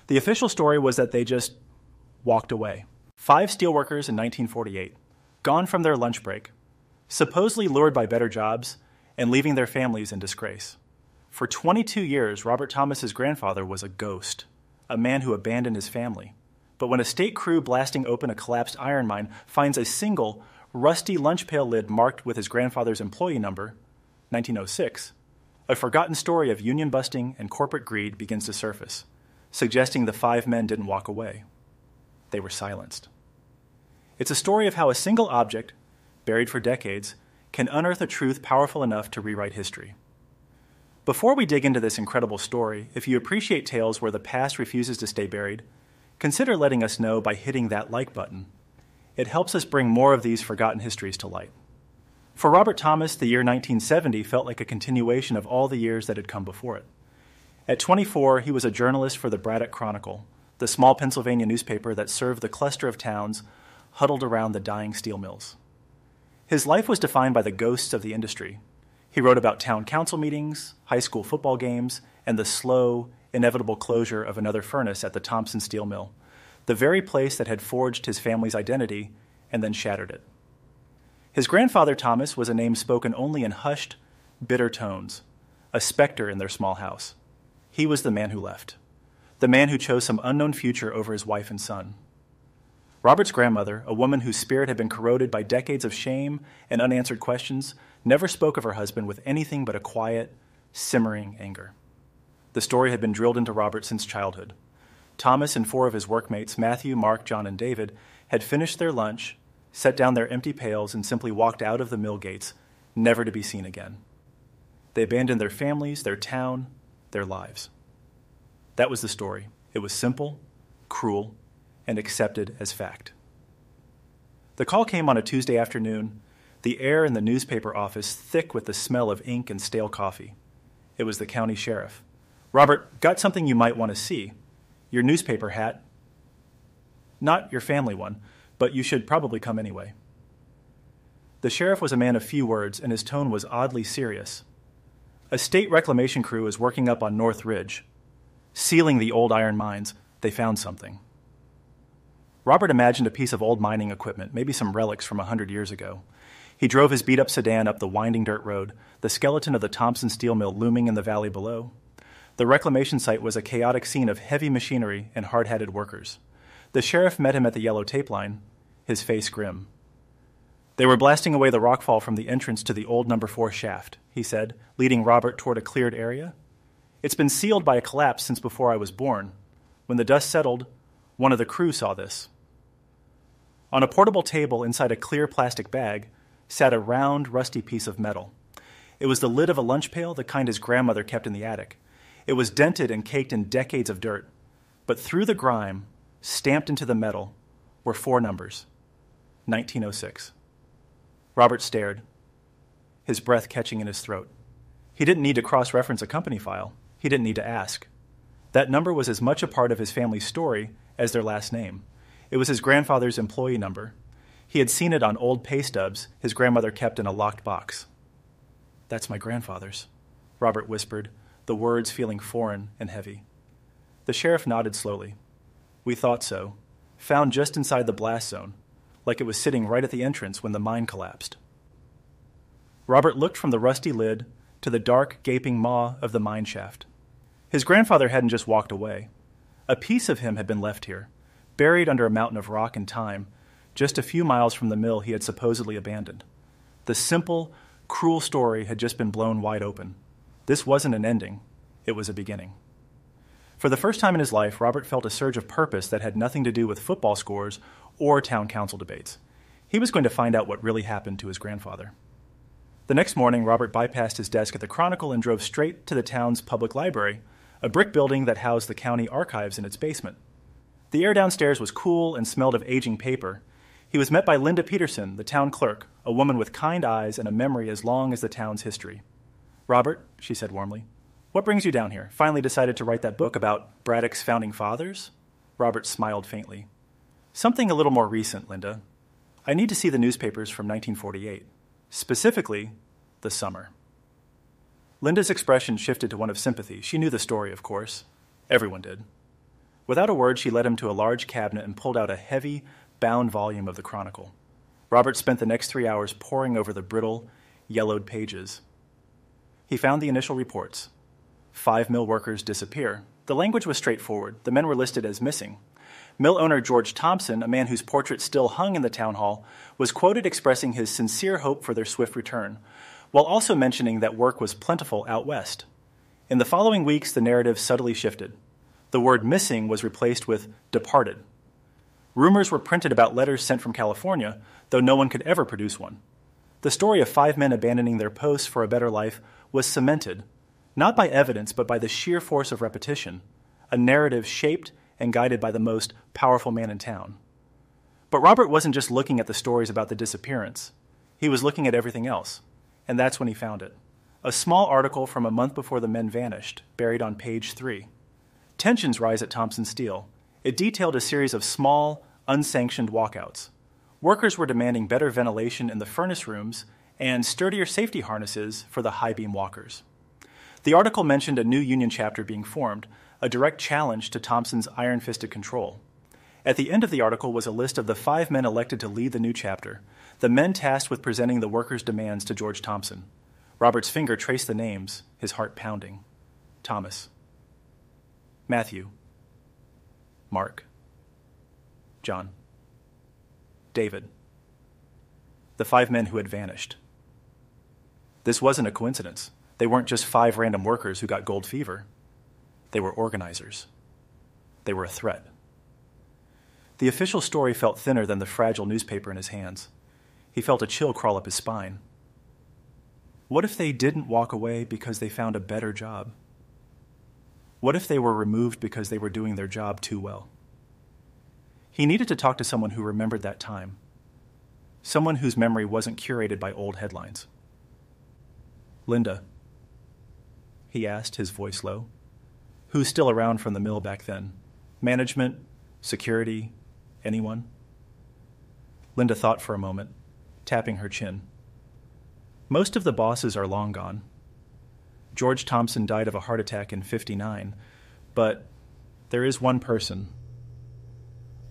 The official story was that they just walked away. 5 steelworkers in 1948, gone from their lunch break, supposedly lured by better jobs, and leaving their families in disgrace. For 22 years, Robert Thomas's grandfather was a ghost, a man who abandoned his family. But when a state crew blasting open a collapsed iron mine finds a single, rusty lunch pail lid marked with his grandfather's employee number, 1906, a forgotten story of union busting and corporate greed begins to surface, suggesting the 5 men didn't walk away. They were silenced. It's a story of how a single object, buried for decades, can unearth a truth powerful enough to rewrite history. Before we dig into this incredible story, if you appreciate tales where the past refuses to stay buried, consider letting us know by hitting that like button. It helps us bring more of these forgotten histories to light. For Robert Thomas, the year 1970 felt like a continuation of all the years that had come before it. At 24, he was a journalist for the Braddock Chronicle, the small Pennsylvania newspaper that served the cluster of towns huddled around the dying steel mills. His life was defined by the ghosts of the industry. He wrote about town council meetings, high school football games, and the slow, inevitable closure of another furnace at the Thompson Steel Mill, the very place that had forged his family's identity and then shattered it. His grandfather, Thomas, was a name spoken only in hushed, bitter tones, a specter in their small house. He was the man who left, the man who chose some unknown future over his wife and son. Robert's grandmother, a woman whose spirit had been corroded by decades of shame and unanswered questions, never spoke of her husband with anything but a quiet, simmering anger. The story had been drilled into Robert since childhood. Thomas and 4 of his workmates, Matthew, Mark, John, and David, had finished their lunch, set down their empty pails, and simply walked out of the mill gates, never to be seen again. They abandoned their families, their town, their lives. That was the story. It was simple, cruel, and accepted as fact. The call came on a Tuesday afternoon, the air in the newspaper office thick with the smell of ink and stale coffee. It was the county sheriff. "Robert, got something you might want to see. Your newspaper hat. Not your family one, but you should probably come anyway." The sheriff was a man of few words, and his tone was oddly serious. A state reclamation crew is working up on North Ridge. Sealing the old iron mines, they found something. Robert imagined a piece of old mining equipment, maybe some relics from 100 years ago. He drove his beat-up sedan up the winding dirt road, the skeleton of the Thompson steel mill looming in the valley below. The reclamation site was a chaotic scene of heavy machinery and hard-hatted workers. The sheriff met him at the yellow tape line, his face grim. "They were blasting away the rockfall from the entrance to the old number 4 shaft," he said, leading Robert toward a cleared area. "It's been sealed by a collapse since before I was born. When the dust settled, one of the crew saw this." On a portable table inside a clear plastic bag sat a round, rusty piece of metal. It was the lid of a lunch pail, the kind his grandmother kept in the attic. It was dented and caked in decades of dirt, but through the grime, stamped into the metal, were 4 numbers, 1906. Robert stared, his breath catching in his throat. He didn't need to cross-reference a company file. He didn't need to ask. That number was as much a part of his family's story as their last name. It was his grandfather's employee number. He had seen it on old pay stubs his grandmother kept in a locked box. "That's my grandfather's," Robert whispered, the words feeling foreign and heavy. The sheriff nodded slowly. "We thought so. Found just inside the blast zone, like it was sitting right at the entrance when the mine collapsed." Robert looked from the rusty lid to the dark, gaping maw of the mine shaft. His grandfather hadn't just walked away. A piece of him had been left here, buried under a mountain of rock and time, just a few miles from the mill he had supposedly abandoned. The simple, cruel story had just been blown wide open. This wasn't an ending. It was a beginning. For the first time in his life, Robert felt a surge of purpose that had nothing to do with football scores or town council debates. He was going to find out what really happened to his grandfather. The next morning, Robert bypassed his desk at the Chronicle and drove straight to the town's public library, a brick building that housed the county archives in its basement. The air downstairs was cool and smelled of aging paper. He was met by Linda Peterson, the town clerk, a woman with kind eyes and a memory as long as the town's history. "Robert," she said warmly, "what brings you down here? Finally decided to write that book about Braddock's founding fathers?" Robert smiled faintly. "Something a little more recent, Linda. I need to see the newspapers from 1948, specifically the summer." Linda's expression shifted to one of sympathy. She knew the story, of course. Everyone did. Without a word, she led him to a large cabinet and pulled out a heavy, bound volume of the Chronicle. Robert spent the next 3 hours poring over the brittle, yellowed pages. He found the initial reports. 5 mill workers disappear. The language was straightforward. The men were listed as missing. Mill owner George Thompson, a man whose portrait still hung in the town hall, was quoted expressing his sincere hope for their swift return, while also mentioning that work was plentiful out west. In the following weeks, the narrative subtly shifted. The word missing was replaced with departed. Rumors were printed about letters sent from California, though no one could ever produce one. The story of 5 men abandoning their posts for a better life was cemented, not by evidence, but by the sheer force of repetition, a narrative shaped and guided by the most powerful man in town. But Robert wasn't just looking at the stories about the disappearance. He was looking at everything else, and that's when he found it. A small article from a month before the men vanished, buried on page 3. Tensions rise at Thompson Steel. It detailed a series of small, unsanctioned walkouts. Workers were demanding better ventilation in the furnace rooms and sturdier safety harnesses for the high-beam walkers. The article mentioned a new union chapter being formed, a direct challenge to Thompson's iron-fisted control. At the end of the article was a list of the 5 men elected to lead the new chapter, the men tasked with presenting the workers' demands to George Thompson. Robert's finger traced the names, his heart pounding. Thomas. Matthew. Mark. John. David. The 5 men who had vanished. This wasn't a coincidence. They weren't just 5 random workers who got gold fever. They were organizers. They were a threat. The official story felt thinner than the fragile newspaper in his hands. He felt a chill crawl up his spine. What if they didn't walk away because they found a better job? What if they were removed because they were doing their job too well? He needed to talk to someone who remembered that time, someone whose memory wasn't curated by old headlines. Linda, he asked, his voice low. Who's still around from the mill back then? Management? Security? Anyone? Linda thought for a moment, tapping her chin. Most of the bosses are long gone. George Thompson died of a heart attack in '59, but there is one person.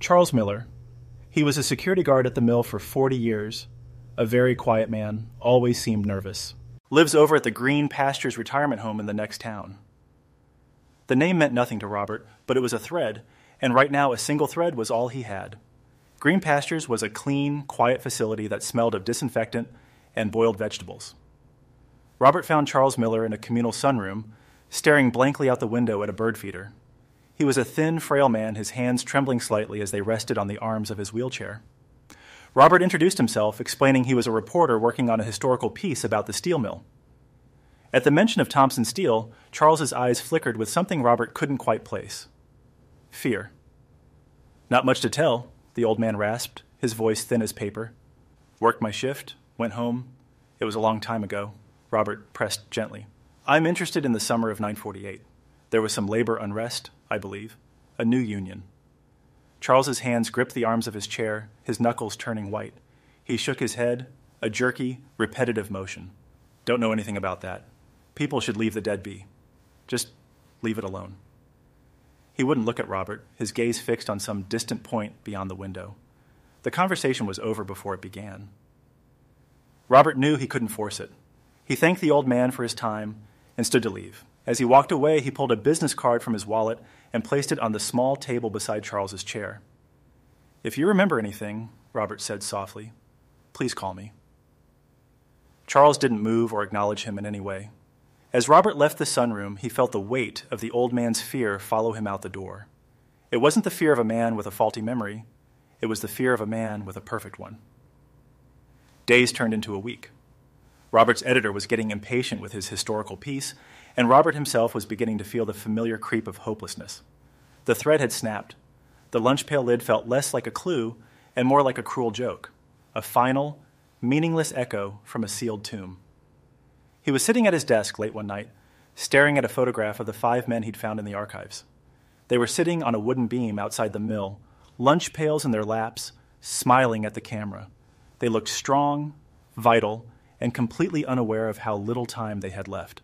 Charles Miller. He was a security guard at the mill for 40 years, a very quiet man, always seemed nervous. Lives over at the Green Pastures retirement home in the next town. The name meant nothing to Robert, but it was a thread, and right now a single thread was all he had. Green Pastures was a clean, quiet facility that smelled of disinfectant and boiled vegetables. Robert found Charles Miller in a communal sunroom, staring blankly out the window at a bird feeder. He was a thin, frail man, his hands trembling slightly as they rested on the arms of his wheelchair. Robert introduced himself, explaining he was a reporter working on a historical piece about the steel mill. At the mention of Thompson Steel, Charles's eyes flickered with something Robert couldn't quite place. Fear. Not much to tell, the old man rasped, his voice thin as paper. Worked my shift, went home. It was a long time ago. Robert pressed gently. I'm interested in the summer of 948. There was some labor unrest, I believe, a new union. Charles's hands gripped the arms of his chair, his knuckles turning white. He shook his head, a jerky, repetitive motion. Don't know anything about that. People should leave the dead be. Just leave it alone. He wouldn't look at Robert, his gaze fixed on some distant point beyond the window. The conversation was over before it began. Robert knew he couldn't force it. He thanked the old man for his time and stood to leave. As he walked away, he pulled a business card from his wallet and placed it on the small table beside Charles's chair. If you remember anything, Robert said softly, please call me. Charles didn't move or acknowledge him in any way. As Robert left the sunroom, he felt the weight of the old man's fear follow him out the door. It wasn't the fear of a man with a faulty memory. It was the fear of a man with a perfect one. Days turned into a week. Robert's editor was getting impatient with his historical piece, and Robert himself was beginning to feel the familiar creep of hopelessness. The thread had snapped. The lunch pail lid felt less like a clue and more like a cruel joke, a final, meaningless echo from a sealed tomb. He was sitting at his desk late one night, staring at a photograph of the 5 men he'd found in the archives. They were sitting on a wooden beam outside the mill, lunch pails in their laps, smiling at the camera. They looked strong, vital, and completely unaware of how little time they had left.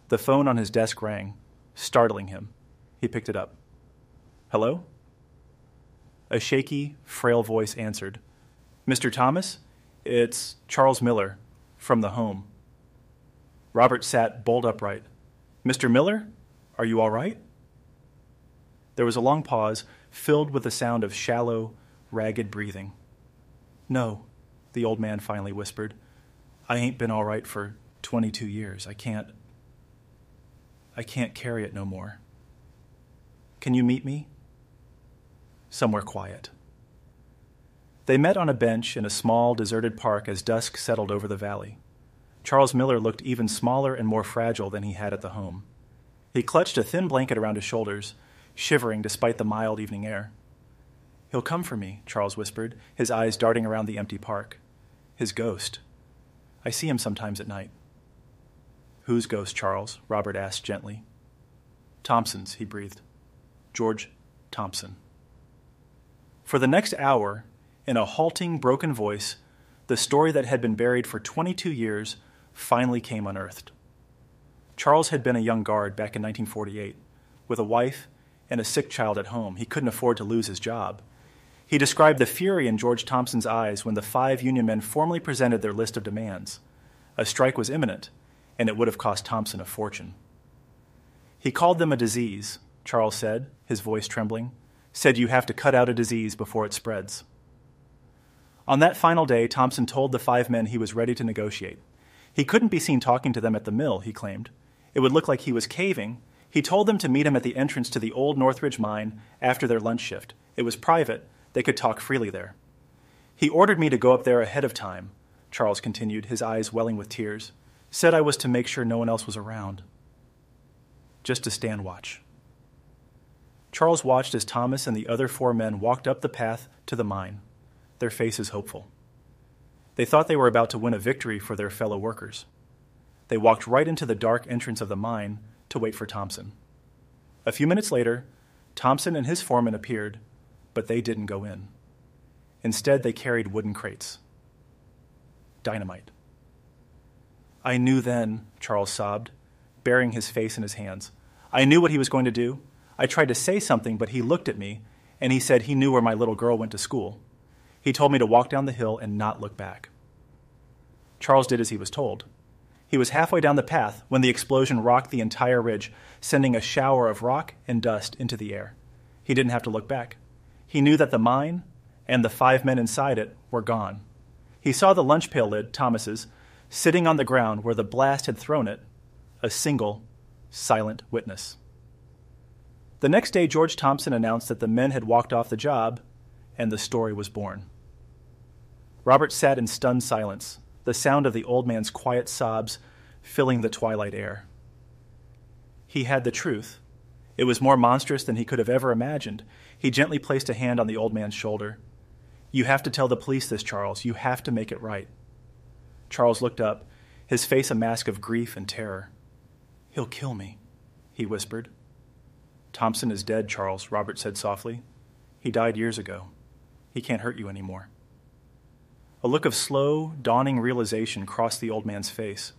The phone on his desk rang, startling him. He picked it up. Hello? A shaky, frail voice answered. Mr. Thomas, it's Charles Miller, from the home. Robert sat bolt upright. Mr. Miller, are you all right? There was a long pause, filled with the sound of shallow, ragged breathing. No, the old man finally whispered. I ain't been all right for 22 years. I can't carry it no more. Can you meet me? Somewhere quiet. They met on a bench in a small, deserted park as dusk settled over the valley. Charles Miller looked even smaller and more fragile than he had at the home. He clutched a thin blanket around his shoulders, shivering despite the mild evening air. He'll come for me, Charles whispered, his eyes darting around the empty park. His ghost. I see him sometimes at night. Whose ghost, Charles? Robert asked gently. Thompson's, he breathed. George Thompson. For the next hour, in a halting, broken voice, the story that had been buried for 22 years finally came unearthed. Charles had been a young guard back in 1948, with a wife and a sick child at home. He couldn't afford to lose his job. He described the fury in George Thompson's eyes when the 5 union men formally presented their list of demands. A strike was imminent, and it would have cost Thompson a fortune. He called them a disease, Charles said, his voice trembling, said you have to cut out a disease before it spreads. On that final day, Thompson told the 5 men he was ready to negotiate. He couldn't be seen talking to them at the mill, he claimed. It would look like he was caving. He told them to meet him at the entrance to the old Northridge mine after their lunch shift. It was private. They could talk freely there. He ordered me to go up there ahead of time, Charles continued, his eyes welling with tears. Said I was to make sure no one else was around. Just to stand watch. Charles watched as Thomas and the other 4 men walked up the path to the mine, their faces hopeful. They thought they were about to win a victory for their fellow workers. They walked right into the dark entrance of the mine to wait for Thompson. A few minutes later, Thompson and his foreman appeared, but they didn't go in. Instead, they carried wooden crates. Dynamite. I knew then, Charles sobbed, burying his face in his hands. I knew what he was going to do. I tried to say something, but he looked at me, and he said he knew where my little girl went to school. He told me to walk down the hill and not look back. Charles did as he was told. He was halfway down the path when the explosion rocked the entire ridge, sending a shower of rock and dust into the air. He didn't have to look back. He knew that the mine and the 5 men inside it were gone. He saw the lunch pail lid, Thomas's, sitting on the ground where the blast had thrown it, a single, silent witness. The next day, George Thompson announced that the men had walked off the job, and the story was born. Robert sat in stunned silence, the sound of the old man's quiet sobs filling the twilight air. He had the truth. It was more monstrous than he could have ever imagined. He gently placed a hand on the old man's shoulder. You have to tell the police this, Charles. You have to make it right. Charles looked up, his face a mask of grief and terror. He'll kill me, he whispered. Thompson is dead, Charles, Robert said softly. He died years ago. He can't hurt you anymore. A look of slow, dawning realization crossed the old man's face.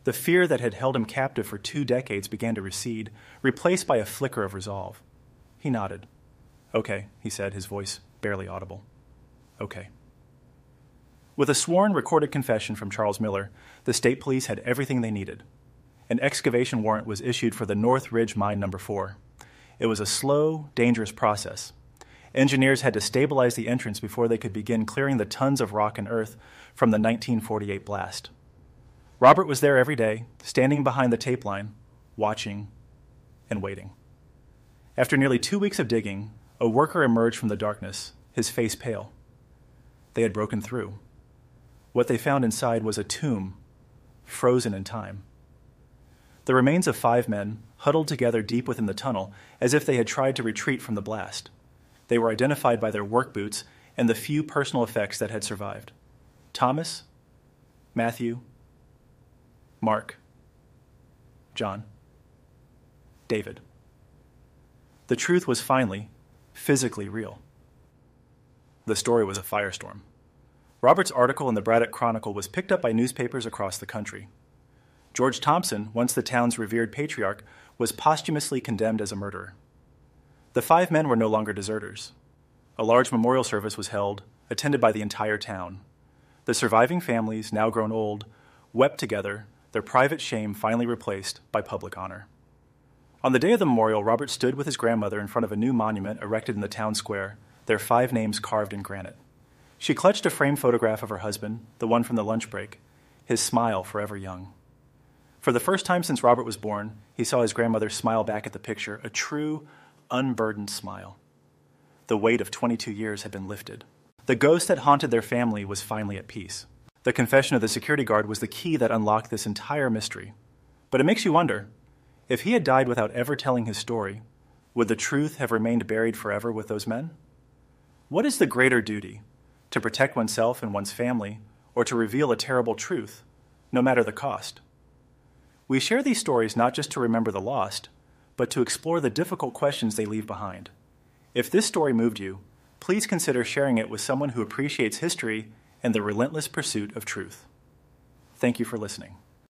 The fear that had held him captive for 2 decades began to recede, replaced by a flicker of resolve. He nodded. Okay, he said, his voice barely audible. Okay. With a sworn recorded confession from Charles Miller, the state police had everything they needed. An excavation warrant was issued for the North Ridge Mine No. 4. It was a slow, dangerous process. Engineers had to stabilize the entrance before they could begin clearing the tons of rock and earth from the 1948 blast. Robert was there every day, standing behind the tape line, watching and waiting. After nearly 2 weeks of digging, a worker emerged from the darkness, his face pale. They had broken through. What they found inside was a tomb, frozen in time. The remains of 5 men huddled together deep within the tunnel, as if they had tried to retreat from the blast. They were identified by their work boots and the few personal effects that had survived. Thomas, Matthew, Mark, John, David. The truth was finally, physically real. The story was a firestorm. Robert's article in the Braddock Chronicle was picked up by newspapers across the country. George Thompson, once the town's revered patriarch, was posthumously condemned as a murderer. The 5 men were no longer deserters. A large memorial service was held, attended by the entire town. The surviving families, now grown old, wept together, their private shame finally replaced by public honor. On the day of the memorial, Robert stood with his grandmother in front of a new monument erected in the town square, their 5 names carved in granite. She clutched a framed photograph of her husband, the one from the lunch break, his smile forever young. For the first time since Robert was born, he saw his grandmother smile back at the picture, a true, unburdened smile. The weight of 22 years had been lifted. The ghost that haunted their family was finally at peace. The confession of the security guard was the key that unlocked this entire mystery. But it makes you wonder, if he had died without ever telling his story, would the truth have remained buried forever with those men? What is the greater duty, to protect oneself and one's family, or to reveal a terrible truth, no matter the cost? We share these stories not just to remember the lost, but to explore the difficult questions they leave behind. If this story moved you, please consider sharing it with someone who appreciates history and the relentless pursuit of truth. Thank you for listening.